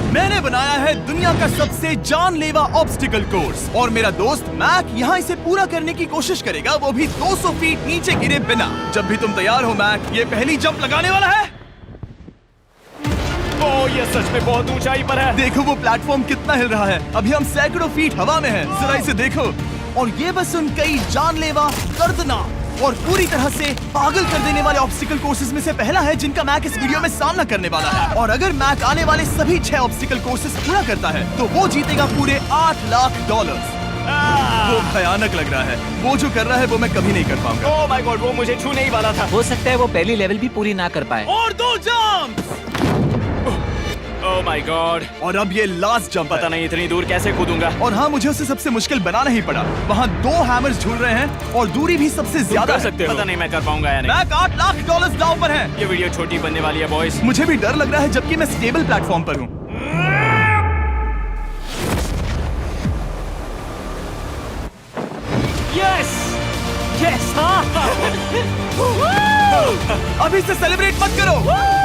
मैंने बनाया है दुनिया का सबसे जानलेवा ऑब्स्टिकल कोर्स और मेरा दोस्त मैक यहाँ इसे पूरा करने की कोशिश करेगा, वो भी 200 फीट नीचे गिरे बिना। जब भी तुम तैयार हो मैक, ये पहली जंप लगाने वाला है। ओह, ये सच में बहुत ऊंचाई पर है। देखो वो प्लेटफॉर्म कितना हिल रहा है। अभी हम सैकड़ों फीट हवा में हैं। जरा इसे देखो। और ये बस उन कई जानलेवा, दर्दनाक और पूरी तरह से पागल कर देने वाले ऑब्स्टिकल कोर्सेज में से पहला है जिनका मैक इस वीडियो में सामना करने वाला है। और अगर मैक आने वाले सभी 6 ऑब्स्टिकल कोर्सेज पूरा करता है तो वो जीतेगा पूरे $8 लाख। वो भयानक लग रहा है। वो जो कर रहा है वो मैं कभी नहीं कर पाऊंगा। ओह माय गॉड, वो मुझे छूने ही वाला था। हो सकता है वो पहली लेवल भी पूरी ना कर पाए। और 2 जंप। Oh my God. और अब ये लास्ट जंप। पता नहीं इतनी दूर कैसे कूदूंगा। और हाँ, मुझे उसे सबसे मुश्किल बनाना ही पड़ा। वहाँ 2 हैमर्स झूल रहे हैं और दूरी भी सबसे ज्यादा कर सकते हो। पता नहीं मैं कर पाऊंगा या नहीं। मैक $8 लाख दांव पर है। ये वीडियो छोटी बनने वाली है बॉयज। मुझे भी डर लग रहा है जबकि मैं स्टेबल प्लेटफॉर्म पर हूँ। Yes yes. अभी से सेलिब्रेट मत करो।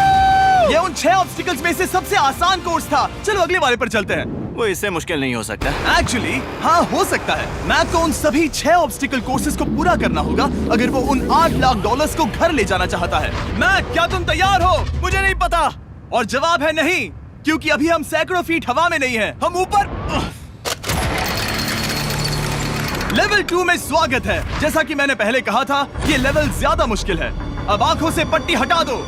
ये उन 6 ऑब्स्टिकल्स में से सबसे आसान कोर्स था। चलो अगले वाले पर चलते हैं। वो इससे मुश्किल नहीं हो सकता। एक्चुअली हाँ, हो सकता है। मैक को उन सभी 6 ऑब्स्टिकल कोर्सेज को पूरा करना होगा अगर वो उन $8 लाख को घर ले जाना चाहता है। मैक, क्या तुम तैयार हो? मुझे नहीं पता। और जवाब है नहीं, क्योंकि अभी हम सैकड़ों फीट हवा में नहीं हैं। हम ऊपर। लेवल 2 में स्वागत है। जैसा कि मैंने पहले कहा था, ये लेवल ज्यादा मुश्किल है। अब आंखों से पट्टी हटा दो।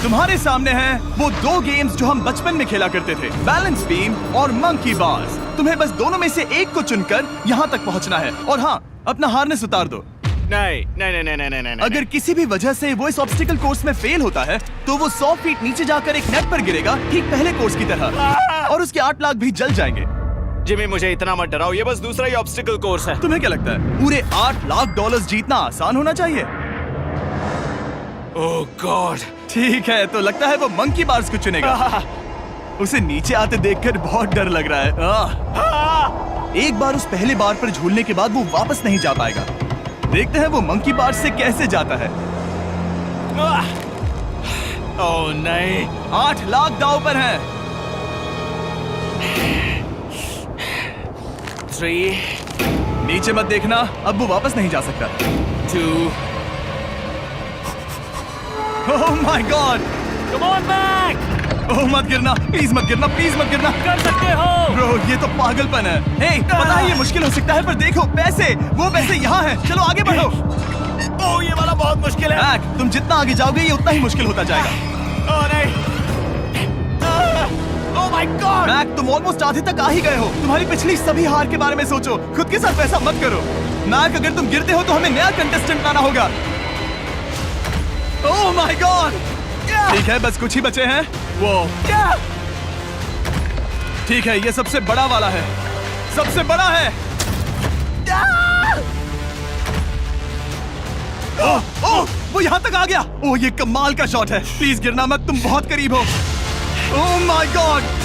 तुम्हारे सामने हैं वो 2 गेम्स जो हम बचपन में खेला करते थे, बैलेंस बीम और मंकी बार्स। तुम्हें बस दोनों में से एक को चुनकर यहाँ तक पहुँचना है। और हाँ, अपना हार्नेस उतार दो। नहीं नहीं नहीं नहीं नहीं नहीं। अगर किसी भी वजह से वो इस ऑब्स्टिकल कोर्स में फेल होता है तो वो 100 फीट नीचे जाकर एक नेट पर गिरेगा, ठीक पहले कोर्स की तरह, और उसके 8 लाख भी जल जाएंगे। जिमी, मुझे इतना मत डराओ। ये बस दूसरा ही ऑब्स्टिकल कोर्स है। तुम्हें क्या लगता है पूरे $8 लाख जीतना आसान होना चाहिए? ओह गॉड। ठीक है, तो लगता है वो मंकी बार्स को चुनेगा। उसे नीचे आते देखकर बहुत डर लग रहा है। एक बार उस पहले बार पर झूलने के बाद वो वापस नहीं जा पाएगा। देखते हैं वो मंकी बार्स से कैसे जाता है। ओह नहीं। 8 लाख दांव पर हैं। 3 नीचे मत देखना, अब वो वापस नहीं जा सकता। 2 oh my god. Come on Mac. Oh मत गिरना, प्लीज मत गिरना, प्लीज मत गिरना। कर सकते हो। ब्रो, ये तो पागलपन है। हे, पता है ये मुश्किल हो सकता है, पर देखो पैसे, वो पैसे यहाँ हैं। चलो आगे बढ़ो। ओह, ये वाला बहुत मुश्किल है। मैक, तुम जितना आगे जाओगे ये उतना ही मुश्किल होता जाएगा। ओह नहीं। ओह माय गॉड। मैक, तुम ऑलमोस्ट आधे तक आ ही गए हो। तुम्हारी पिछली सभी हार के बारे में सोचो। खुद के साथ ऐसा मत करो। मैक, अगर तुम गिरते हो तो हमें नया कंटेस्टेंट लाना होगा। ओह माय गॉड। ठीक है, बस कुछ ही बचे हैं। वो ठीक है, ये सबसे बड़ा वाला है। सबसे बड़ा है। ओह ओह, वो यहाँ तक आ गया। ओह, ये कमाल का शॉट है। प्लीज गिरना मत, तुम बहुत करीब हो। ओह माय गॉड।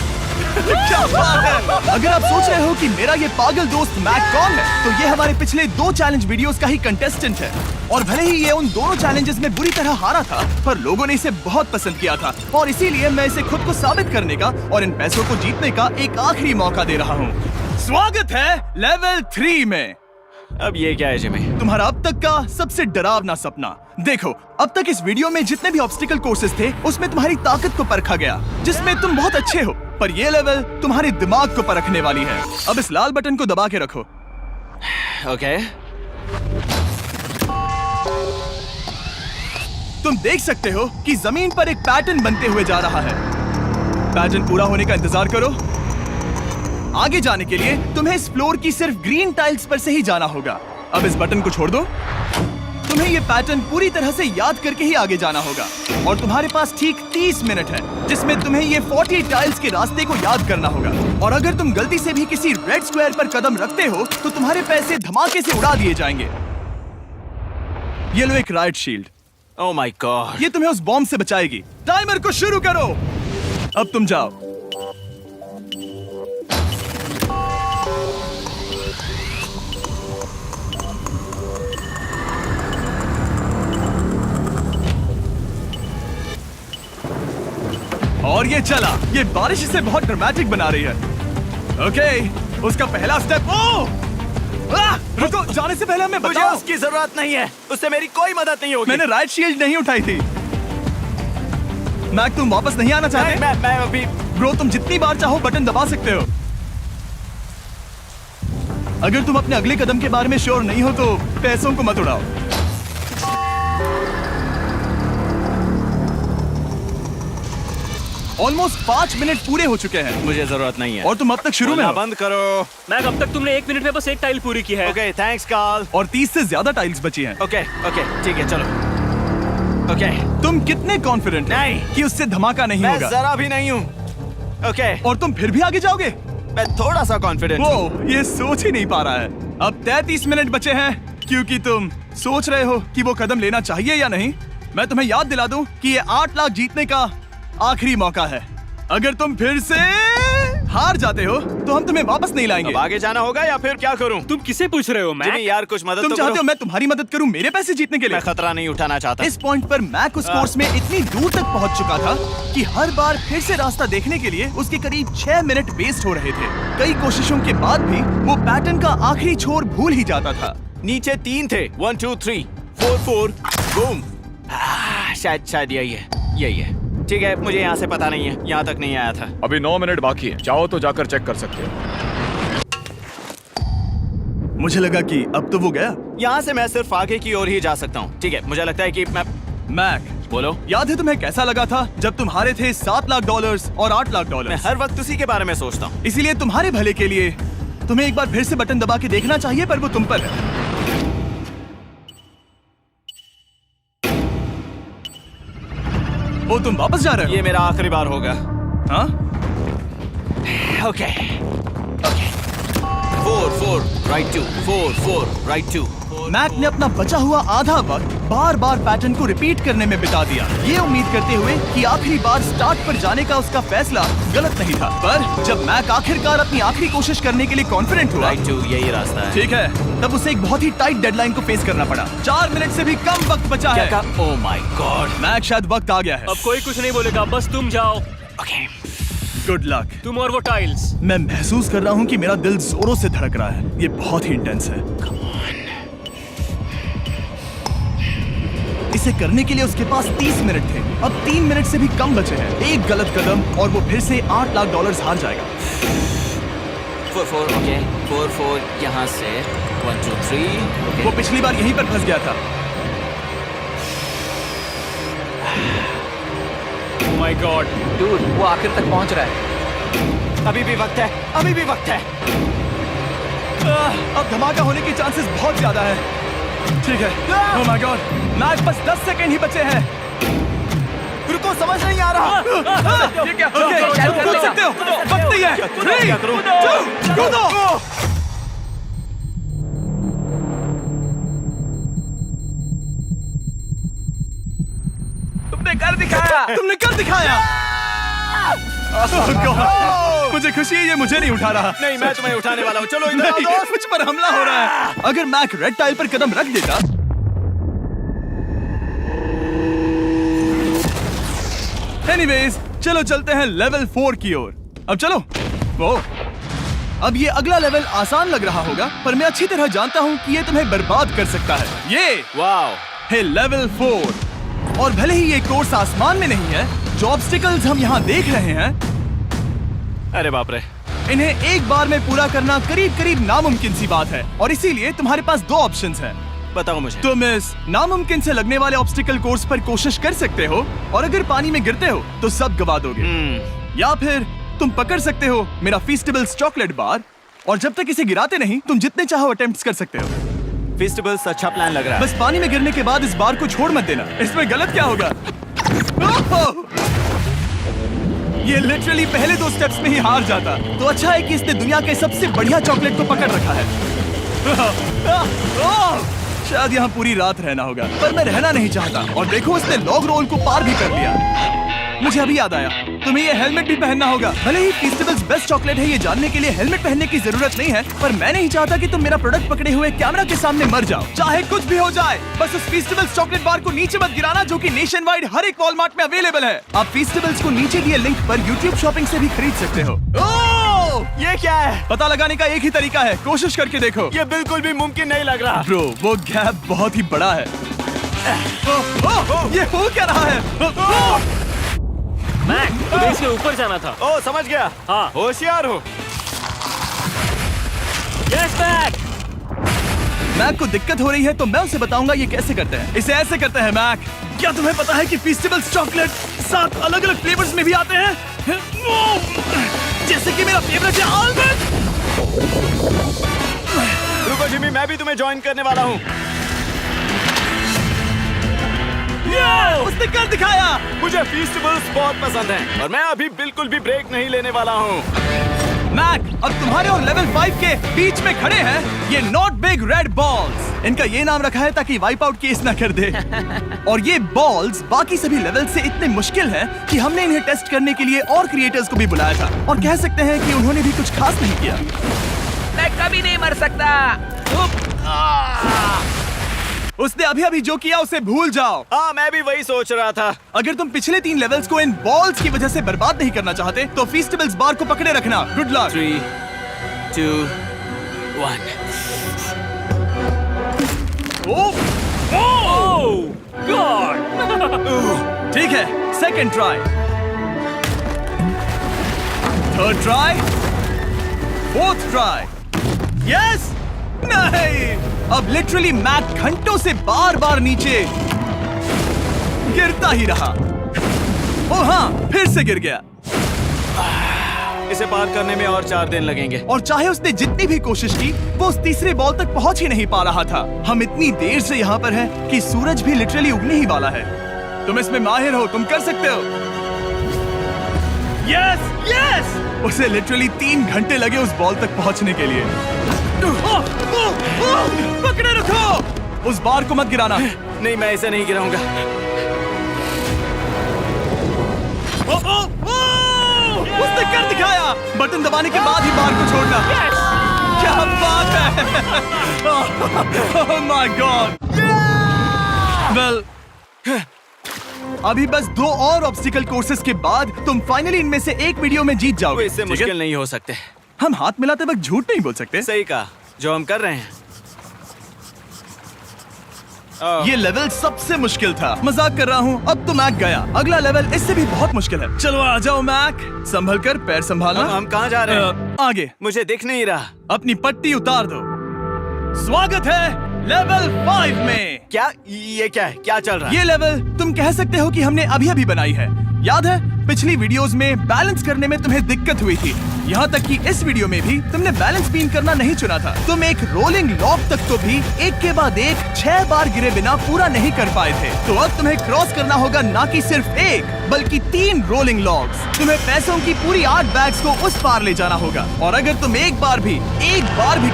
क्या बात है। अगर आप सोच रहे हो कि मेरा ये पागल दोस्त मैक कौन है, तो ये हमारे पिछले 2 चैलेंज वीडियोस का ही कंटेस्टेंट है। और भले ही ये उन दोनों चैलेंजेस में बुरी तरह हारा था, पर लोगों ने इसे बहुत पसंद किया था और इसीलिए मैं इसे खुद को साबित करने का और इन पैसों को जीतने का एक आखिरी मौका दे रहा हूँ। स्वागत है लेवल 3 में। अब ये क्या है जिमी? तुम्हारा अब तक का सबसे डरावना सपना। देखो, अब तक इस वीडियो में जितने भी ऑब्स्टिकल कोर्सेज थे उसमें तुम्हारी ताकत को परखा गया, जिसमें तुम बहुत अच्छे हो, पर ये लेवल तुम्हारे दिमाग को परखने वाली है। अब इस लाल बटन को दबा के रखो। ओके। तुम देख सकते हो कि जमीन पर एक पैटर्न बनते हुए जा रहा है। पैटर्न पूरा होने का इंतजार करो। आगे जाने के लिए तुम्हें इस फ्लोर की सिर्फ ग्रीन टाइल्स पर से ही जाना होगा। अब इस बटन को छोड़ दो। तुम्हें ये पैटर्न पूरी तरह से याद करके ही आगे जाना होगा और तुम्हारे पास ठीक 30 मिनट है जिसमें तुम्हें ये 40 टाइल्स के रास्ते को याद करना होगा। और अगर तुम गलती से भी किसी रेड स्क्वायर पर कदम रखते हो तो तुम्हारे पैसे धमाके से उड़ा दिए जाएंगे। ये लो एक right shield. Oh my God. ये तुम्हें उस बॉम्ब से बचाएगी। टाइमर को शुरू करो। अब तुम जाओ। और ये चला। ये बारिश इसे बहुत ड्रामेटिक बना रही है। ओके, उसका पहला स्टेप। रुको, जाने से पहले हमें मुझे बताओ। उसकी जरूरत नहीं है, उससे मेरी कोई मदद नहीं होगी। मैंने राइट शील्ड नहीं उठाई थी। मैक, तुम वापस नहीं आना चाहते? मैं अभी ब्रो, तुम जितनी बार चाहो बटन दबा सकते हो। अगर तुम अपने अगले कदम के बारे में श्योर नहीं हो तो पैसों को मत उड़ाओ। ऑलमोस्ट 5 मिनट पूरे हो चुके हैं मुझे जरूरत नहीं है। और तुम अब तक शुरू में बोलना हो। बंद करो। मैक, अब तक तुमने 1 मिनट में बस एक टाइल पूरी की है। Okay, thanks Karl. और 30 से ज्यादा टाइल्स बची हैं। ओके ओके, ठीक है, चलो। ओके, तुम कितने कॉन्फिडेंट हो नहीं। कि उससे धमाका नहीं मैं होगा? जरा भी नहीं हूँ। ओके, और तुम फिर भी आगे जाओगे? मैं थोड़ा सा कॉन्फिडेंट हूँ। वो ये सोच ही नहीं पा रहा है। अब 33 मिनट बचे हैं क्योंकि तुम सोच रहे हो कि वो कदम लेना चाहिए या नहीं। मैं तुम्हें याद दिला दूं कि ये 8 लाख जीतने का आखिरी मौका है। अगर तुम फिर से हार जाते हो तो हम तुम्हें वापस नहीं लाएंगे। अब आगे जाना होगा या फिर क्या करूँ? तुम किसे पूछ रहे हो मैक? जिमी यार, कुछ मदद तुम तो चाहते करो। हो मैं तुम्हारी मदद करूं मेरे पैसे जीतने के लिए? मैं खतरा नहीं उठाना चाहता। इस पॉइंट पर मैक उस कोर्स में इतनी दूर तक पहुंच चुका था कि हर बार फिर से रास्ता देखने के लिए उसके करीब 6 मिनट वेस्ट हो रहे थे। कई कोशिशों के बाद भी वो पैटर्न का आखिरी छोर भूल ही जाता था। नीचे 3 थे। 1 2 3 4 4 बूम। शायद यही है। ठीक है, मुझे यहाँ से पता नहीं है, यहाँ तक नहीं आया था। अभी 9 मिनट बाकी है, चाहो तो जाकर चेक कर सकते हो। मुझे लगा कि अब तो वो गया। यहाँ से मैं सिर्फ आगे की ओर ही जा सकता हूँ। ठीक है, मुझे लगता है कि मैं मैक, बोलो। याद है तुम्हें कैसा लगा था जब तुम हारे थे $7 लाख और $8 लाख? मैं हर वक्त उसी के बारे में सोचता हूँ। इसीलिए तुम्हारे भले के लिए तुम्हें एक बार फिर से बटन दबा के देखना चाहिए, पर वो तुम पर है। वो तुम वापस जा रहे हो? ये मेरा आखिरी बार होगा। हाँ? Okay 4 4 right 2 4 4 right 2। मैक ने अपना बचा हुआ आधा वक्त बार बार पैटर्न को रिपीट करने में बिता दिया, ये उम्मीद करते हुए कि आखिरी बार स्टार्ट पर जाने का उसका फैसला गलत नहीं था। पर जब मैक आखिरकार अपनी आखिरी कोशिश करने के लिए कॉन्फिडेंट हुआ, राइट 2 यही रास्ता है। ठीक है, तब उसे एक बहुत ही टाइट डेडलाइन को फेस करना पड़ा। 4 मिनट से भी कम वक्त बचा है। ओह माय गॉड। मैक, शायद वक्त आ गया है। अब कोई कुछ नहीं बोलेगा, बस तुम जाओ। Okay, good luck. तुम और वो टाइल्स। मैं महसूस कर रहा हूँ कि मेरा दिल जोरों से धड़क रहा है। ये बहुत ही इंटेंस है। इसे करने के लिए उसके पास 30 मिनट थे। अब 3 मिनट से भी कम बचे हैं। एक गलत कदम और वो फिर से $8 लाख हार जाएगा। 4 4 ओके 4 4 यहाँ से 1 2 3। वो पिछली बार यहीं पर फंस गया था। ओह माय गॉड, डूड, वो आखिर तक पहुंच रहा है। अभी भी वक्त है, अभी भी वक्त है। अब धमाका होने के चांसेस बहुत ज्यादा है। ठीक है। ओह माय गॉड, मैच बस 10 सेकंड ही बचे हैं। रुको, समझ नहीं आ रहा। ये क्या? ओके, तुम कूद सकते हो। वक्त नहीं है। 3 2 कूदो। तुमने कर दिखाया। तुमने कर दिखाया। Oh God, मुझे खुशी है ये मुझे नहीं उठा रहा। नहीं, मैं तुम्हें उठाने वाला हूँ। चलो इधर आओ नहीं, दोस्त। मुझ पर हमला हो रहा है। अगर मैक रेड टाइल पर कदम रख देता। एनीवेज, चलो चलते हैं लेवल 4 की ओर। अब चलो। वो अब ये अगला लेवल आसान लग रहा होगा, पर मैं अच्छी तरह जानता हूँ कि ये तुम्हें बर्बाद कर सकता है। ये वाओ है लेवल 4। और भले ही ये कोर्स आसमान में नहीं है, जो ऑब्स्टिकल्स हम यहाँ देख रहे हैं, अरे बाप रे। इन्हें एक बार में पूरा करना करीब करीब नामुमकिन सी बात है। और इसीलिए तुम्हारे पास 2 ऑप्शंस हैं। बताओ मुझे। तुम इस नामुमकिन से लगने वाले ऑब्स्टिकल कोर्स पर कोशिश कर सकते हो, और अगर पानी में गिरते हो तो सब गवा दोगे। या फिर तुम पकड़ सकते हो मेरा फीस्टेबल्स चॉकलेट बार, और जब तक इसे गिराते नहीं तुम जितने चाहो अटेम्प्ट्स कर सकते हो। फेस्टिवल्स अच्छा प्लान लग रहा है। बस पानी में गिरने के बाद इस बार को छोड़ मत देना। इसमें गलत क्या होगा? ओह! ये लिटरली पहले 2 स्टेप्स में ही हार जाता। तो अच्छा है कि इसने दुनिया के सबसे बढ़िया चॉकलेट को पकड़ रखा है। शायद यहाँ पूरी रात रहना होगा, पर मैं रहना नहीं चाहता। और देखो, इसने लॉग रोल को पार भी कर लिया। मुझे अभी याद आया, तुम्हें ये हेलमेट भी पहनना होगा। भले ही फीस्टेबल्स बेस्ट चॉकलेट है ये जानने के लिए हेलमेट पहनने की जरूरत नहीं है, पर मैं नहीं चाहता कि तुम मेरा प्रोडक्ट पकड़े हुए कैमरा के सामने मर जाओ। चाहे कुछ भी हो जाए, बस उस फीस्टेबल्स चॉकलेट बार को नीचे मत गिराना, जो कि नेशन वाइड हर एक वॉलमार्ट में अवेलेबल है। आप फीस्टेबल्स को नीचे दिए लिंक पर YouTube शॉपिंग से भी खरीद सकते हो। ये क्या है? पता लगाने का एक ही तरीका है, कोशिश करके देखो। ये बिल्कुल भी मुमकिन नहीं लग रहा। ब्रो, वो गैप बहुत ही बड़ा है। ये हो क्या रहा है? मैक, तुम्हें इसके ऊपर जाना था। ओ, समझ गया। हाँ। होशियार हो। Yes Mac. मैक को दिक्कत हो रही है तो मैं उसे बताऊंगा ये कैसे करते हैं। इसे ऐसे करते हैं मैक। क्या तुम्हें पता है कि फीस्टेबल्स चॉकलेट 7 अलग-अलग फ्लेवर्स में भी आते हैं? जैसे कि मेरा फेवरेट है आलमंड। रुको जिमी, मैं भी तुम्हें ज्वाइन करने वाला हूँ। उसने कर दिखाया। मुझे फीस्टेबल्स बहुत पसंद हैं और मैं अभी बिल्कुल भी ब्रेक नहीं लेने वाला हूँ। मैक, अब तुम्हारे और लेवल 5 के बीच में खड़े हैं ये नॉट बिग रेड बॉल्स। इनका ये नाम रखा है ताकि वाइप आउट केस ना कर दे। और ये बॉल्स बाकी सभी लेवल से इतने मुश्किल हैं कि हमने इन्हें टेस्ट करने के लिए और क्रिएटर्स को भी बुलाया था, और कह सकते हैं कि उन्होंने भी कुछ खास नहीं किया। मैं कभी नहीं मर सकता। उसने अभी जो किया उसे भूल जाओ। हाँ, मैं भी वही सोच रहा था। अगर तुम पिछले 3 लेवल्स को इन बॉल्स की वजह से बर्बाद नहीं करना चाहते तो फीस्टेबल्स बार को पकड़े रखना। Good luck. 3, 2, 1। ओह, गॉड। ठीक है, second try, third try, fourth try. Yes, नहीं, अब लिटरली मैक घंटों से बार बार नीचे गिरता ही रहा। ओ हाँ, फिर से गिर गया। इसे पार करने में और 4 दिन लगेंगे। और चाहे उसने जितनी भी कोशिश की, वो उस तीसरे बॉल तक पहुंच ही नहीं पा रहा था। हम इतनी देर से यहाँ पर हैं कि सूरज भी लिटरली उगने ही वाला है। तुम इसमें माहिर हो, तुम कर सकते हो। Yes, yes! उसे लिटरली 3 घंटे लगे उस बॉल तक पहुंचने के लिए। पकड़े रखो, उस बार को मत गिराना। नहीं, मैं इसे नहीं गिराऊंगा। उसने कर दिखाया। बटन दबाने के बाद ही बार को छोड़ना। क्या बात है। ओह माय गॉड। वेल, अभी बस 2 और ऑब्स्टिकल कोर्सेस के बाद तुम फाइनली इनमें से एक वीडियो में जीत वो जाओगे। इससे ठीक है? मुश्किल नहीं हो सकते। हम हाथ मिलाते वक्त झूठ नहीं बोल सकते। सही कहा, जो हम कर रहे हैं। ये लेवल सबसे मुश्किल था। मजाक कर रहा हूँ, अब तो मैक गया। अगला लेवल इससे भी बहुत मुश्किल है। चलो आ जाओ मैक, संभल कर, पैर संभालना। हम कहाँ जा रहे हैं? आगे। मुझे दिख नहीं रहा। अपनी पट्टी उतार दो। स्वागत है लेवल 5 में। क्या ये क्या है? क्या चल रहा है? ये लेवल तुम कह सकते हो कि हमने अभी बनाई है। याद है पिछली वीडियोस में बैलेंस करने में तुम्हें दिक्कत हुई थी, यहाँ तक कि इस वीडियो में भी तुमने बैलेंस बीन करना नहीं चुना था। तुम एक रोलिंग लॉक तक तो भी एक के बाद एक 6 बार गिरे बिना पूरा नहीं कर पाए थे। तो अब तुम्हें क्रॉस करना होगा ना कि सिर्फ एक, बल्कि 3 रोलिंग लॉक्स। तुम्हें पैसों की पूरी 8 बैग्स को उस पार ले जाना होगा, और अगर तुम एक बार भी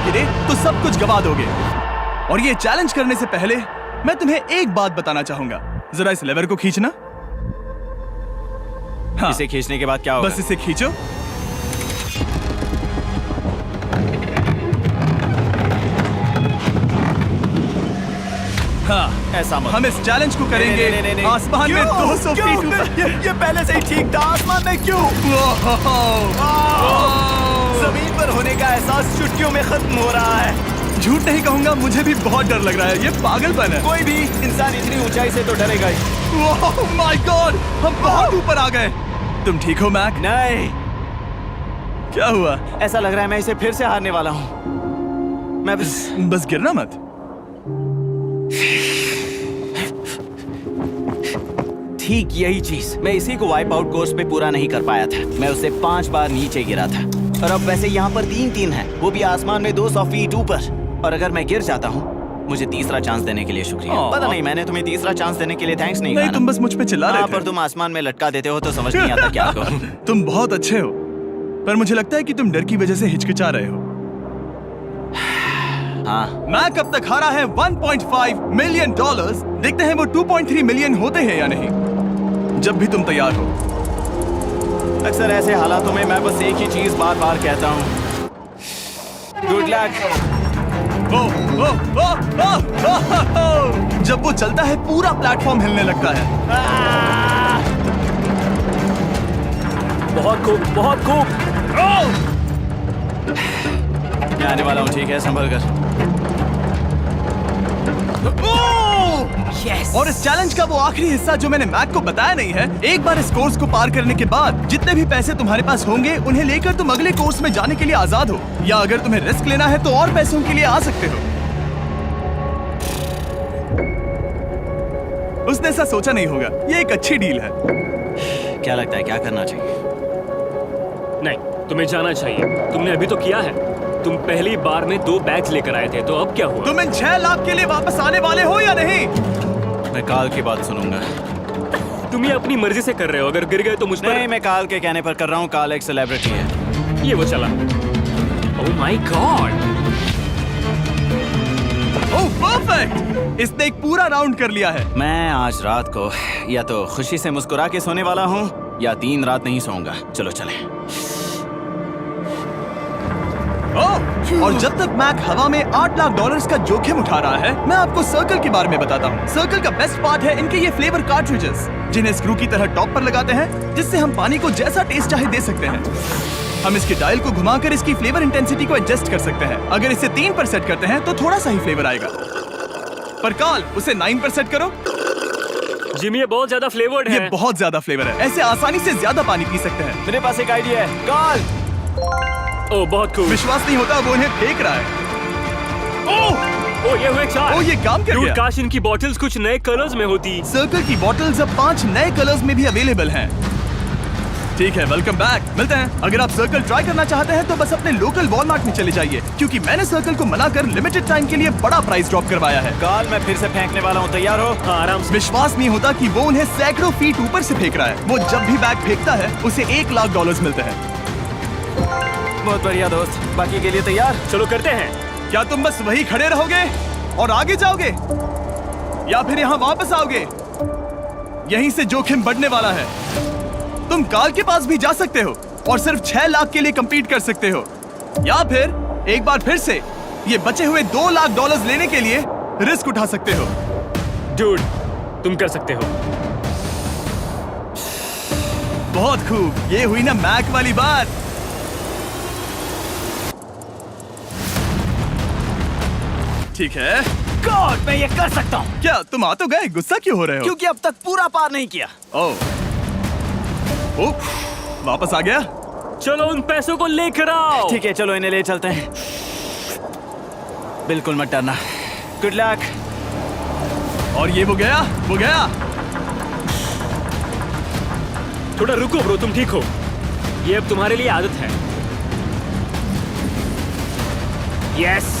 गिरे तो सब कुछ गवा दोगे। और ये चैलेंज करने से पहले मैं तुम्हें एक बात बताना चाहूंगा। जरा इस लेवर को खींचना। हाँ, इसे खींचने के बाद क्या होगा? बस इसे खींचो। हाँ, ऐसा मत। हम इस चैलेंज को करेंगे नहीं। आसमान में 200 क्यों? फीट ऊपर। ये पहले से ही ठीक था। आसमान में क्यों? जमीन पर होने का एहसास चुटकियों में खत्म हो रहा है। झूठ नहीं कहूंगा, मुझे भी बहुत डर लग रहा है। ये पागलपन है। कोई भी इंसान इतनी ऊंचाई से तो डरेगा ही। ओह माय गॉड, हम बहुत ऊपर आ गए। तुम ठीक हो मैक? नहीं, क्या हुआ? ऐसा लग रहा है मैं इसे फिर से हारने वाला हूँ। मैं बस गिरना मत। ठीक यही चीज मैं इसी को वाइप आउट कोर्स पे पूरा नहीं कर पाया था। मैं उससे 5 बार नीचे गिरा था, और अब वैसे यहाँ पर 3 हैं, वो भी आसमान में 200 फीट ऊपर। और अगर मैं गिर जाता हूँ, मुझे तीसरा चांस देने के लिए शुक्रिया। पता नहीं, मैंने तुम्हें तीसरा चांस देने के लिए थैंक्स नहीं कहा ना। तुम बस मुझ पे चिल्ला रहे थे। पर तुम आसमान में लटका देते हो तो समझ नहीं आता क्या करूं। तुम बहुत अच्छे हो, पर मुझे लगता है कि तुम डर की वजह से हिचकिचा रहे हो। हाँ, मैक अब तक हारा है $1.5 मिलियन। देखते हैं वो 2.3 मिलियन होते हैं या नहीं। जब भी तुम तैयार हो। अक्सर ऐसे हालातों में मैं बस एक ही चीज बार बार कहता हूँ, गुड लक। ओ, ओ, ओ, ओ, ओ, ओ, ओ। जब वो चलता है पूरा प्लेटफॉर्म हिलने लगता है। बहुत खूब, बहुत खूब। मैं आने वाला हूँ, ठीक है, संभल कर। Yes. और इस चैलेंज का वो आखिरी हिस्सा जो मैंने मैक को बताया नहीं है, एक बार इस कोर्स को पार करने के बाद जितने भी पैसे तुम्हारे पास होंगे उन्हें लेकर तुम अगले कोर्स में जाने के लिए आजाद हो, या अगर तुम्हें रिस्क लेना है तो और पैसों के लिए आ सकते हो। उसने ऐसा सोचा नहीं होगा, ये एक अच्छी डील है। क्या लगता है क्या करना चाहिए? नहीं, तुम्हें जाना चाहिए। तुमने अभी तो किया है। तुम पहली बार में 2 बैग्स लेकर आए थे, तो अब क्या हुआ? तुम इन 6 लाख के लिए वापस आने वाले हो या नहीं? मैं काल की बात सुनूंगा। तुम ये अपनी मर्जी से कर रहे हो। अगर गिर गए तो मुझ पर। नहीं, मैं काल के कहने पर कर रहा हूँ। काल एक सेलिब्रिटी है। ये वो चला। ओह माय गॉड। ओह परफेक्ट, इसने एक पूरा राउंड कर लिया है। मैं आज रात को या तो खुशी से मुस्कुरा के सोने वाला हूँ या 3 रात नहीं सोऊंगा। चलो चलें। और जब तक मैक हवा में $8 लाख का जोखिम उठा रहा है, मैं आपको सर्कल के बारे में बताता हूँ। सर्कल का बेस्ट पार्ट है इनके ये फ्लेवर कार्ट्रिजेस, जिन्हें स्क्रू की तरह टॉप पर लगाते हैं, जिससे हम पानी को जैसा टेस्ट चाहे दे सकते हैं। हम इसके डायल को घुमाकर इसकी फ्लेवर इंटेंसिटी को एडजस्ट कर सकते हैं। अगर इसे 3 पर सेट करते हैं तो थोड़ा सा ही फ्लेवर आएगा, पर काल उसे 9 पर सेट करो। जिमी, ये बहुत ज्यादा फ्लेवर्ड है। ये बहुत ज्यादा फ्लेवर है, ऐसे आसानी से ज्यादा पानी पी सकते हैं। मेरे पास एक आइडिया है। काल, ओह बहुत खूब। विश्वास नहीं होता, वो उन्हें फेंक रहा है। ओह ये हुए 4। ओह, ये काम कर Dude, गया। काश इनकी बॉटल्स कुछ नए कलर्स में होती। सर्कल की बॉटल्स अब 5 नए कलर्स में भी अवेलेबल हैं। ठीक है, वेलकम बैक। मिलते हैं। अगर आप सर्कल ट्राई करना चाहते हैं तो बस अपने लोकल वॉलमार्ट में चले जाइए, क्योंकि मैंने सर्कल को मना कर लिमिटेड टाइम के लिए बड़ा प्राइस ड्रॉप करवाया है। काल, मैं फिर से फेंकने वाला हूँ। तैयार हो? हाँ, आराम से। विश्वास नहीं होता कि वो उन्हें सैकड़ों फीट ऊपर से फेंक रहा है। वो जब भी बैग फेंकता है उसे $1 लाख मिलते हैं। बहुत बढ़िया दोस्त, बाकी के लिए तैयार? चलो करते हैं। क्या तुम बस वही खड़े रहोगे और आगे जाओगे, या फिर यहाँ वापस आओगे? यहीं से जोखिम बढ़ने वाला है। तुम काल के पास भी जा सकते हो और सिर्फ 6 लाख के लिए compete कर सकते हो, या फिर एक बार फिर से ये बचे हुए $2 लाख लेने के लिए रिस्क उठा सकते हो। डूड, तुम कर सकते हो। बहुत खूब, ये हुई ना मैक वाली बात। ठीक है। गॉड, मैं ये कर सकता हूँ। क्या तुम आ तो गए, गुस्सा क्यों हो रहे हो? क्योंकि अब तक पूरा पार नहीं किया। ओह, वापस आ गया। चलो उन पैसों को लेकर आओ। ठीक है, चलो इन्हें ले चलते हैं। बिल्कुल मत डरना। Good luck. और ये वो गया। थोड़ा रुको ब्रो, तुम ठीक हो। ये अब तुम्हारे लिए आदत है। यस।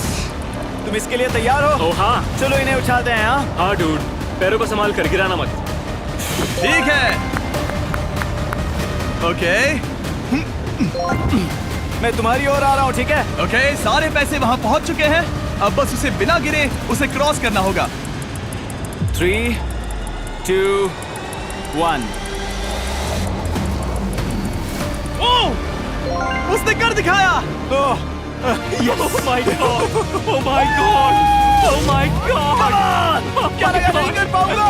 तुम इसके लिए तैयार हो? ओह हाँ। चलो इन्हें उछालते हैं। हाँ, हाँ डूड, पैरों को संभाल कर, गिराना मत। ठीक है। ओके, मैं तुम्हारी ओर आ रहा हूँ, ठीक है? ओके, सारे पैसे वहां पहुंच चुके हैं। अब बस उसे बिना गिरे उसे क्रॉस करना होगा। 3, 2, 1। ओह, उसने कर दिखाया। ओह, Oh my god! Oh my god! Oh my god! क्या लगा नहीं कर पाऊंगा?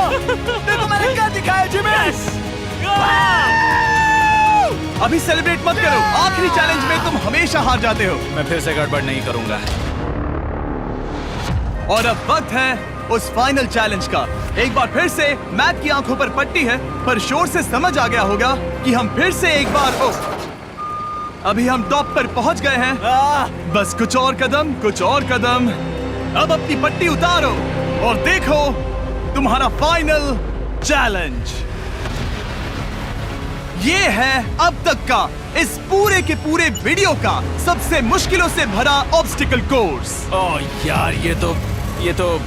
देखो मैंने क्या दिखाया जिमी। अभी सेलिब्रेट मत करो, आखिरी चैलेंज में तुम हमेशा हार जाते हो। मैं फिर से गड़बड़ नहीं करूंगा। और अब वक्त है उस फाइनल चैलेंज का। एक बार फिर से मैक की आंखों पर पट्टी है, पर शोर से समझ आ गया होगा कि हम फिर से एक बार अभी हम टॉप पर पहुंच गए हैं। बस कुछ और कदम। अब अपनी पट्टी उतारो और देखो तुम्हारा फाइनल चैलेंज। ये है अब तक का इस पूरे के पूरे वीडियो का सबसे मुश्किलों से भरा ऑब्स्टिकल कोर्स। ओह यार, ये तो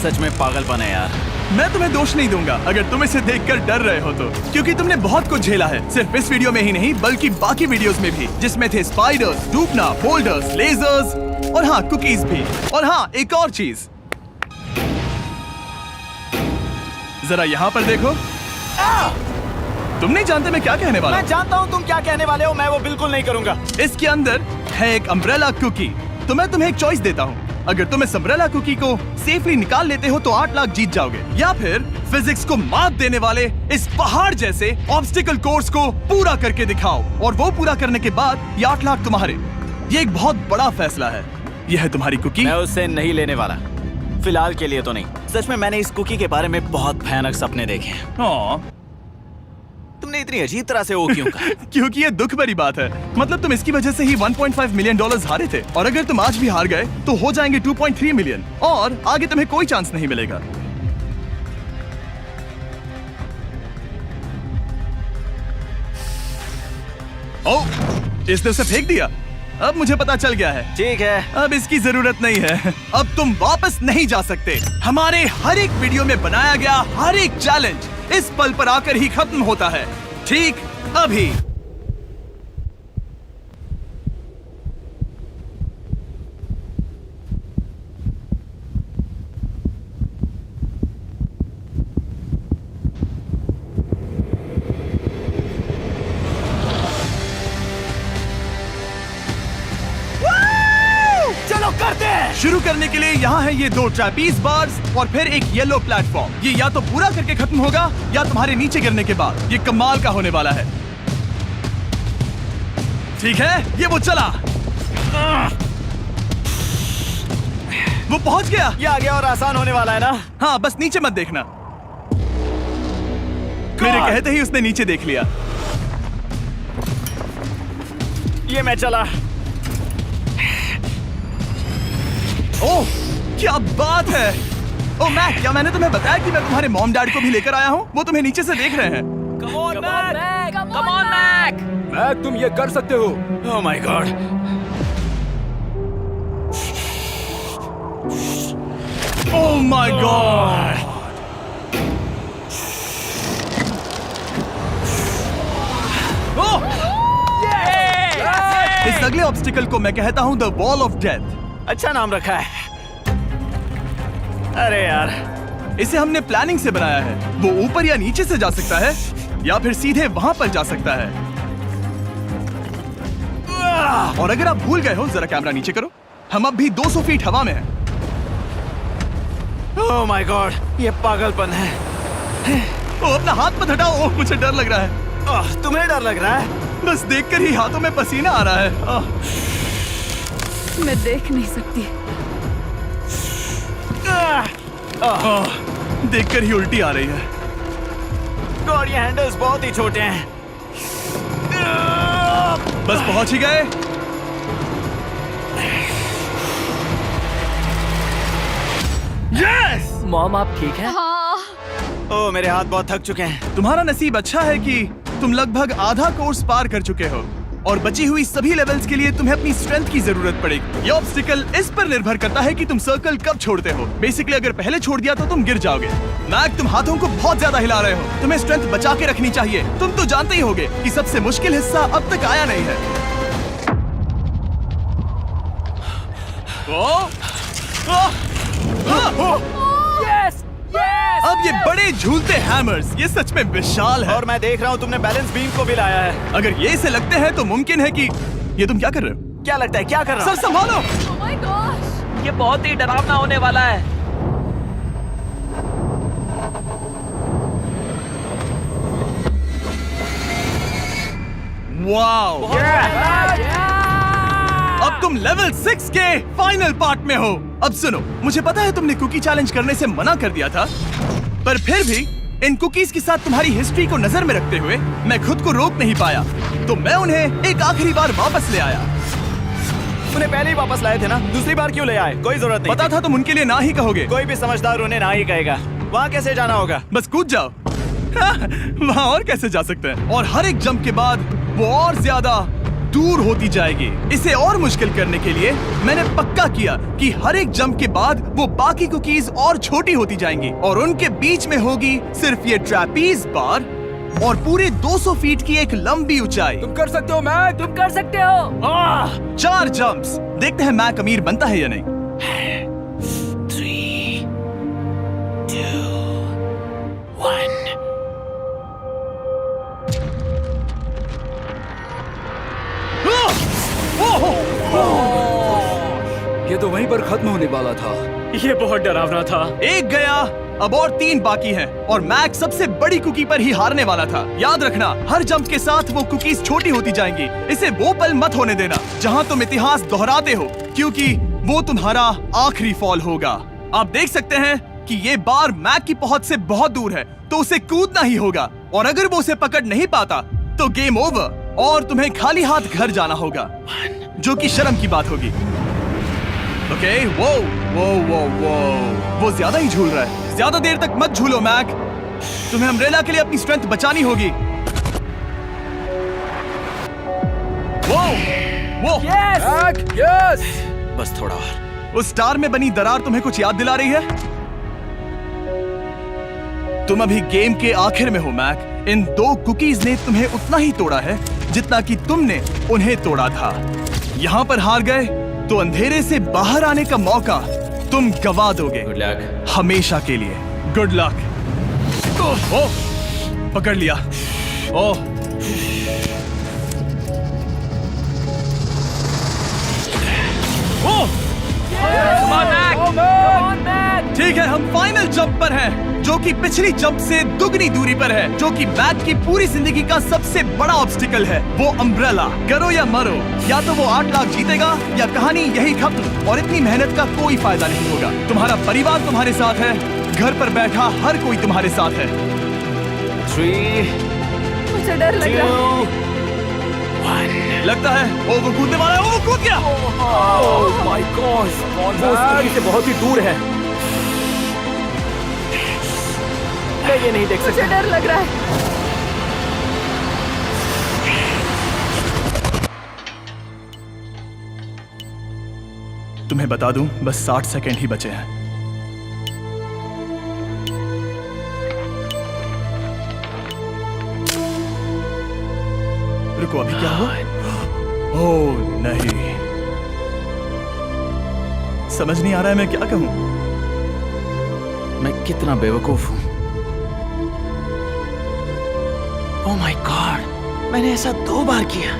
सच में पागलपन है यार। मैं तुम्हें दोष नहीं दूंगा अगर तुम इसे देखकर डर रहे हो तो, क्योंकि तुमने बहुत कुछ झेला है, सिर्फ इस वीडियो में ही नहीं बल्कि बाकी वीडियोस में भी, जिसमें थे स्पाइडर्स, डूबना, बोल्डर्स, लेजर्स और हाँ कुकीज भी। और हाँ, एक और चीज, जरा यहाँ पर देखो। तुम नहीं जानते मैं क्या कहने वाला मैं जानता हूँ तुम क्या कहने वाले हो, मैं वो बिल्कुल नहीं करूंगा। हूँ। इसके अंदर है एक अम्ब्रेला कुकी। तो मैं तुम्हें एक चॉइस देता हूँ। अगर तुम इस अम्ब्रेला कुकी को सेफली निकाल लेते हो तो 8 लाख जीत जाओगे, या फिर फिजिक्स को मात देने वाले इस पहाड़ जैसे ऑब्स्टिकल कोर्स को पूरा करके दिखाओ, और वो पूरा करने के बाद ये 8 लाख तुम्हारे। ये एक बहुत बड़ा फैसला है। यह है तुम्हारी कुकी। मैं उससे नहीं लेने वाला, फिलहाल के लिए तो नहीं। सच में मैंने इस कुकी के बारे में बहुत भयानक सपने देखे हैं। हाँ, तुमने इतनी अजीब तरह से वो क्यों कहा? क्योंकि ये दुख भरी बात है। मतलब तुम इसकी वजह से ही 1.5 मिलियन डॉलर्स हारे थे, और अगर तुम आज भी हार गए तो हो जाएंगे 2.3 मिलियन, और आगे तुम्हें कोई चांस नहीं मिलेगा। ओह, इसने उसे फेंक दिया। अब मुझे पता चल गया है। ठीक है, अब इसकी जरूरत नहीं है। अब तुम वापस नहीं जा सकते। हमारे हर एक वीडियो में बनाया गया हर एक चैलेंज इस पल पर आकर ही खत्म होता है, ठीक अभी। चलो करते हैं। शुरू करने के लिए यहाँ है ये 2 ट्रैपीज बार्स और फिर एक येलो प्लेटफॉर्म। ये या तो पूरा करके खत्म होगा या तुम्हारे नीचे गिरने के बाद। ये कमाल का होने वाला है। ठीक है, ये वो चला। वो पहुंच गया। ये आगे और आसान होने वाला है ना? हाँ, बस नीचे मत देखना। मेरे कहते ही उसने नीचे देख लिया। ये मैं चला। ओह, क्या बात है। ओह मैक, क्या मैंने तुम्हें बताया कि मैं तुम्हारे मॉम डैड को भी लेकर आया हूँ? वो तुम्हें नीचे से देख रहे हैं। कम ऑन मैक। मैक, तुम ये कर सकते हो। ओह my God. Oh my God. इस अगले ऑब्स्टिकल को मैं कहता हूँ द वॉल ऑफ डेथ। अच्छा नाम रखा है। अरे यार, इसे हमने प्लानिंग से बनाया है। वो ऊपर या नीचे से जा सकता है, या फिर सीधे वहां पर जा सकता है। और अगर आप भूल गए हो, जरा कैमरा नीचे करो। हम अब भी 200 फीट हवा में हैं। ओह माय गॉड, ये पागलपन है। ओ, अपना हाथ मत हटाओ। ओह, मुझे डर लग रहा है। तुम्हें डर लग रहा है? बस देखकर ही हाथों में पसीना आ रहा है। मैं देख नहीं सकती। देखकर ही उल्टी आ रही है। गॉड, ये हैंडल्स बहुत ही छोटे हैं। बस पहुंच ही गए। यस! मॉम, आप ठीक है? हाँ, ओह, मेरे हाथ बहुत थक चुके हैं। तुम्हारा नसीब अच्छा है कि तुम लगभग आधा कोर्स पार कर चुके हो, और बची हुई सभी लेवल्स के लिए तुम्हें अपनी स्ट्रेंथ की जरूरत पड़ेगी। ये ऑब्स्टिकल इस पर निर्भर करता है कि तुम सर्कल कब छोड़ते हो। बेसिकली अगर पहले छोड़ दिया तो तुम गिर जाओगे। मैक, तुम हाथों को बहुत ज्यादा हिला रहे हो। तुम्हें स्ट्रेंथ बचा के रखनी चाहिए। तुम तो जानते ही होगे कि सबसे मुश्किल हिस्सा अब तक आया नहीं है। Yes, yes. अब ये बड़े झूलते हैमर्स, ये सच में विशाल है। और मैं देख रहा हूँ तुमने बैलेंस बीम को भी लाया है। अगर ये इसे लगते हैं तो मुमकिन है कि ये तुम क्या कर रहे हो? क्या लगता है, क्या कर रहा सर हूँ? संभालो। oh my gosh! ये बहुत ही डरावना होने वाला है। वाओ! अब तुम लेवल 6 के फाइनल पार्ट में हो। अब सुनो, मुझे पता है तुमने कुकी चैलेंज करने से मना कर दिया था, पर फिर भी इन कुकीज के साथ तुम्हारी हिस्ट्री को नजर में रखते हुए मैं खुद को रोक नहीं पाया, तो मैं उन्हें एक आखिरी बार वापस ले आया। उन्हें पहले ही वापस लाए थे ना, दूसरी बार क्यों ले आए? कोई जरूरत नहीं पता था तुम उनके लिए ना ही कहोगे। कोई भी समझदार उन्हें ना ही कहेगा। वहाँ कैसे जाना होगा? बस कूद जाओ। वहाँ और कैसे जा सकते हैं? और हर एक जंप के बाद वो और ज्यादा दूर होती जाएगी। इसे और मुश्किल करने के लिए मैंने पक्का किया कि हर एक जंप के बाद वो बाकी कुकीज और छोटी होती जाएंगी, और उनके बीच में होगी सिर्फ ये ट्रैपीज बार और पूरे 200 फीट की एक लंबी ऊंचाई। तुम कर सकते हो मैक। तुम कर सकते हो। 4 जंप्स। देखते हैं मैक अमीर बनता है या नहीं। 3, 2, 1। ये तो वहीं पर खत्म होने वाला था। ये बहुत डरावना था। एक गया, अब और 3 बाकी हैं और मैक सबसे बड़ी कुकी पर ही हारने वाला था। याद रखना, हर जंप के साथ वो कुकीज छोटी होती जाएंगी। इसे वो पल मत होने देना जहां तुम इतिहास दोहराते हो, क्योंकि वो तुम्हारा आखिरी फॉल होगा। आप देख सकते हैं कि ये बार मैक की पहुंच से बहुत दूर है, तो उसे कूदना ही होगा। और अगर वो उसे पकड़ नहीं पाता तो गेम ओवर और तुम्हें खाली हाथ घर जाना होगा, जो कि शर्म की बात होगी। ओके, वो ज्यादा ही झूल रहा है। ज्यादा देर तक मत झूलो मैक, तुम्हें अम्ब्रेला के लिए अपनी स्ट्रेंथ बचानी होगी। वो यस। बस थोड़ा और। उस स्टार में बनी दरार तुम्हें कुछ याद दिला रही है? तुम अभी गेम के आखिर में हो मैक। इन 2 कुकीज ने तुम्हें उतना ही तोड़ा है जितना कि तुमने उन्हें तोड़ा था। यहाँ पर हार गए तो अंधेरे से बाहर आने का मौका तुम गवा दोगे। Good luck. हमेशा के लिए। Good luck. ओह, पकड़ लिया। ओह, ठीक है, हम फाइनल जंप पर हैं, जो कि पिछली जंप से दुगनी दूरी पर है, जो कि मैक की पूरी जिंदगी का सबसे बड़ा ऑब्स्टिकल है। वो अम्ब्रेला। करो या मरो, या तो वो 8 लाख जीतेगा या कहानी यही खत्म और इतनी मेहनत का कोई फायदा नहीं होगा। तुम्हारा परिवार तुम्हारे साथ है, घर पर बैठा हर कोई तुम्हारे साथ है। 3, मुझे डर लग रहा है। 2, 1। लगता है वो कूदने वाला है। वो कूद गया। ओह माय गॉड, वो उस कुकी से बहुत ही दूर है। मैं ये नहीं देख मुझे सकता। डर लग रहा है। तुम्हें बता दूं, बस 60 सेकंड ही बचे हैं। रुको, अभी क्या हुआ? ओह नहीं, समझ नहीं आ रहा है मैं क्या कहूं। मैं कितना बेवकूफ हूं। ओह माय गॉड, मैंने ऐसा 2 बार किया।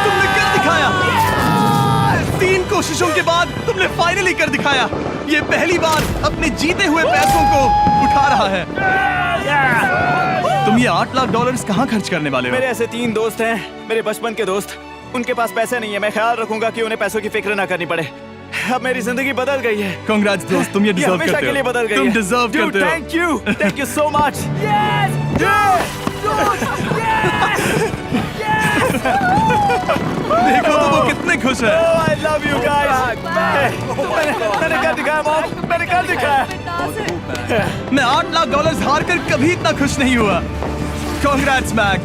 तुमने कर दिखाया। 3 कोशिशों के बाद तुमने फाइनली कर दिखाया। ये पहली बार अपने जीते हुए पैसों को उठा रहा है। तुम ये $8 लाख कहाँ खर्च करने वाले हो? मेरे ऐसे 3 दोस्त हैं, मेरे बचपन के दोस्त। उनके पास पैसे नहीं है। मैं ख्याल रखूंगा कि उन्हें पैसों की फिक्र ना करनी पड़े। अब मेरी जिंदगी बदल गई है। कांग्रेट्स दोस्त, तुम ये डिजर्व हमेशा करते के हो। लिए बदल गई तुम है। डिजर्व करते हो। Thank you so much. देखो तो वो कितने खुश है। I love you guys. मैंने कर दिखाया मॉम, मैंने कर दिखाया। मैं $8 लाख हार कर कभी इतना खुश नहीं हुआ। Congrats Mac.